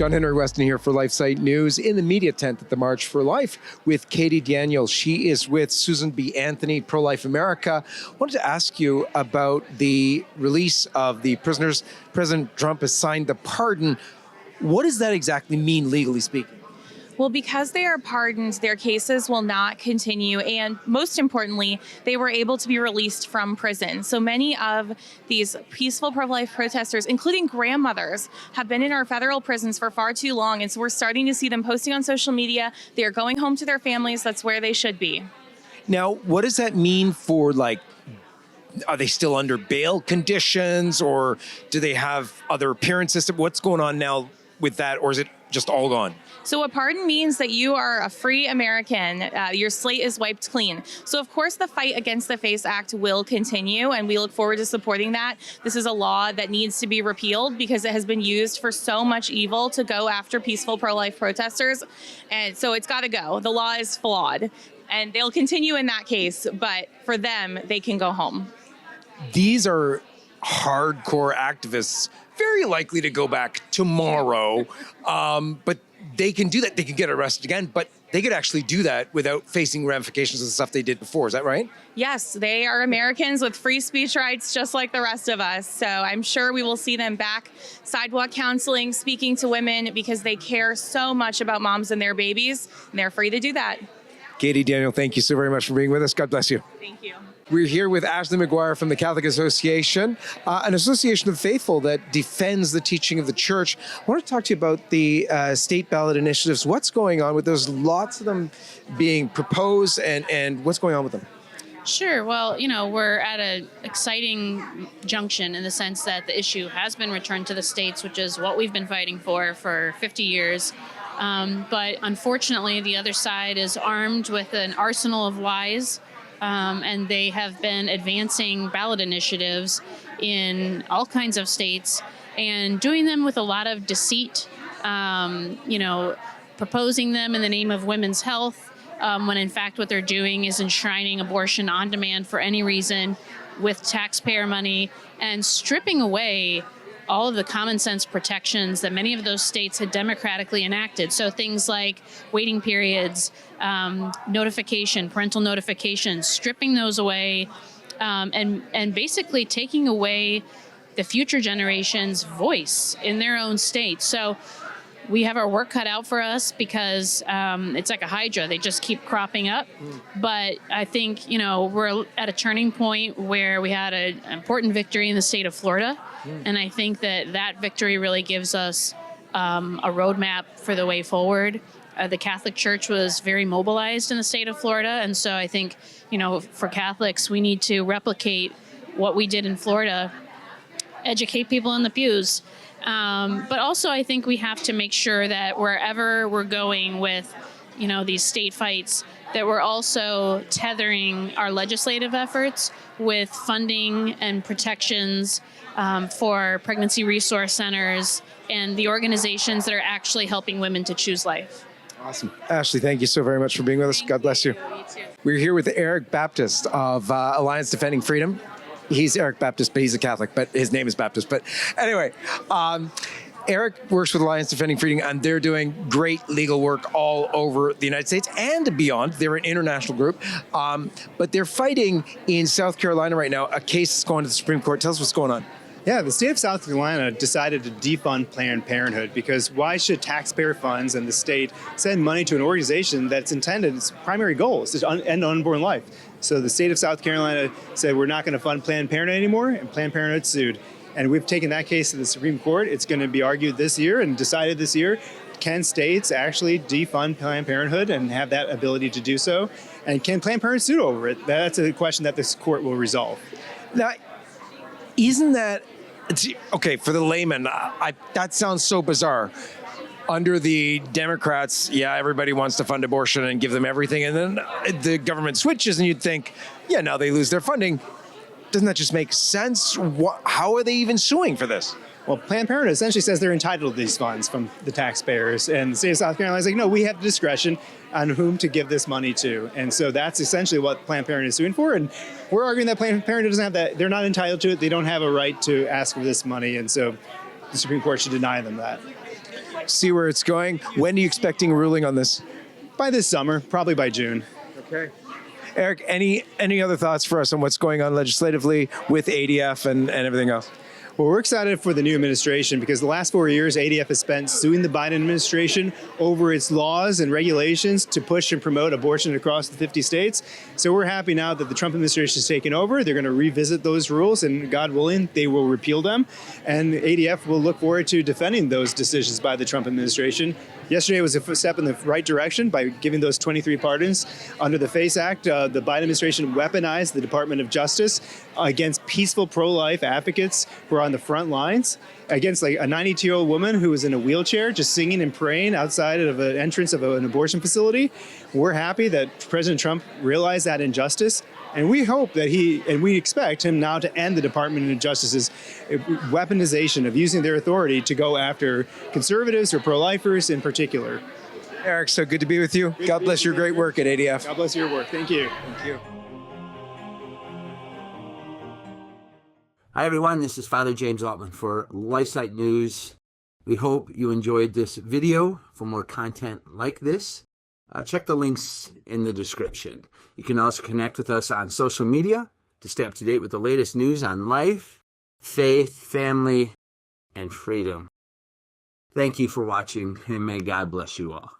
John-Henry Westen here for LifeSite News in the media tent at the March for Life with Katie Daniel. She is with Susan B. Anthony, Pro-Life America. I wanted to ask you about the release of the prisoners. President Trump has signed the pardon. What does that exactly mean, legally speaking? Well, because they are pardoned, their cases will not continue. And most importantly, they were able to be released from prison. So many of these peaceful pro-life protesters, including grandmothers, have been in our federal prisons for far too long. And so we're starting to see them posting on social media. They are going home to their families. That's where they should be. Now, what does that mean for, are they still under bail conditions, or do they have other appearances? What's going on now with that, or is it just all gone? So a pardon means that you are a free American. Your slate is wiped clean. So of course the fight against the FACE Act will continue, and we look forward to supporting that. This is a law that needs to be repealed because it has been used for so much evil to go after peaceful pro-life protesters. And so it's got to go. The law is flawed, and they'll continue in that case, but for them, they can go home. These are hardcore activists, very likely to go back tomorrow, but they can do that. They can get arrested again, but they could actually do that without facing ramifications of the stuff they did before. Is that right? Yes, they are Americans with free speech rights just like the rest of us. So I'm sure we will see them back sidewalk counseling, speaking to women, because they care so much about moms and their babies, and they're free to do that. Katie Daniel, thank you so very much for being with us. God bless you. Thank you. We're here with Ashley McGuire from the Catholic Association, an association of faithful that defends the teaching of the church. I want to talk to you about the state ballot initiatives. What's going on with those? Lots of them being proposed, and what's going on with them? Sure. Well, we're at an exciting junction in the sense that the issue has been returned to the states, which is what we've been fighting for 50 years. But unfortunately, the other side is armed with an arsenal of lies. And they have been advancing ballot initiatives in all kinds of states and doing them with a lot of deceit, proposing them in the name of women's health, when in fact what they're doing is enshrining abortion on demand for any reason with taxpayer money and stripping away all of the common sense protections that many of those states had democratically enacted. So things like waiting periods, parental notification, stripping those away, and basically taking away the future generation's voice in their own state. So we have our work cut out for us because it's like a hydra. They just keep cropping up. But I think, we're at a turning point where we had an important victory in the state of Florida. And I think that victory really gives us a roadmap for the way forward. The Catholic Church was very mobilized in the state of Florida. And so I think, for Catholics, we need to replicate what we did in Florida, educate people in the pews. But also I think we have to make sure that wherever we're going with, these state fights, that we're also tethering our legislative efforts with funding and protections for pregnancy resource centers and the organizations that are actually helping women to choose life. Awesome. Ashley, thank you so very much for being with us. God bless you. You too. We're here with Erik Baptist of Alliance Defending Freedom. He's Erik Baptist, but he's a Catholic, but his name is Baptist. But anyway, Erik works with Alliance Defending Freedom, and they're doing great legal work all over the United States and beyond. They're an international group, but they're fighting in South Carolina right now, a case that's going to the Supreme Court. Tell us what's going on. Yeah, the state of South Carolina decided to defund Planned Parenthood because why should taxpayer funds and the state send money to an organization that's intended, its primary goal is to end unborn life? So the state of South Carolina said we're not going to fund Planned Parenthood anymore, and Planned Parenthood sued. And we've taken that case to the Supreme Court. It's going to be argued this year and decided this year. Can states actually defund Planned Parenthood and have that ability to do so? And can Planned Parenthood sue over it? That's a question that this court will resolve. Now, isn't that, okay, for the layman, that sounds so bizarre. Under the Democrats, everybody wants to fund abortion and give them everything. And then the government switches and you'd think, now they lose their funding. Doesn't that just make sense? How are they even suing for this? Well, Planned Parenthood essentially says they're entitled to these funds from the taxpayers. And the state of South Carolina is like, no, we have discretion on whom to give this money to. And so that's essentially what Planned Parenthood is suing for. And we're arguing that Planned Parenthood doesn't have that. They're not entitled to it. They don't have a right to ask for this money. And so the Supreme Court should deny them that. see where it's going. When are you expecting a ruling on this? By this summer, probably by June. Okay. Erik, any other thoughts for us on what's going on legislatively with ADF and everything else? Well, we're excited for the new administration because the last 4 years, ADF has spent suing the Biden administration over its laws and regulations to push and promote abortion across the 50 states. So we're happy now that the Trump administration has taken over. They're going to revisit those rules, and God willing, they will repeal them. And ADF will look forward to defending those decisions by the Trump administration. Yesterday was a step in the right direction by giving those 23 pardons. Under the FACE Act, the Biden administration weaponized the Department of Justice against peaceful pro-life advocates who are on the front lines, against like a 92-year-old woman who was in a wheelchair just singing and praying outside of an entrance of an abortion facility. We're happy that President Trump realized that injustice, and we hope that we expect him now to end the Department of Justice's weaponization of using their authority to go after conservatives or pro-lifers in particular. Erik, so good to be with you. God bless your great work at ADF. God bless your work. Thank you. Thank you. Hi, everyone. This is Father James Altman for LifeSite News. We hope you enjoyed this video. For more content like this, check the links in the description. You can also connect with us on social media to stay up to date with the latest news on life, faith, family, and freedom. Thank you for watching, and may God bless you all.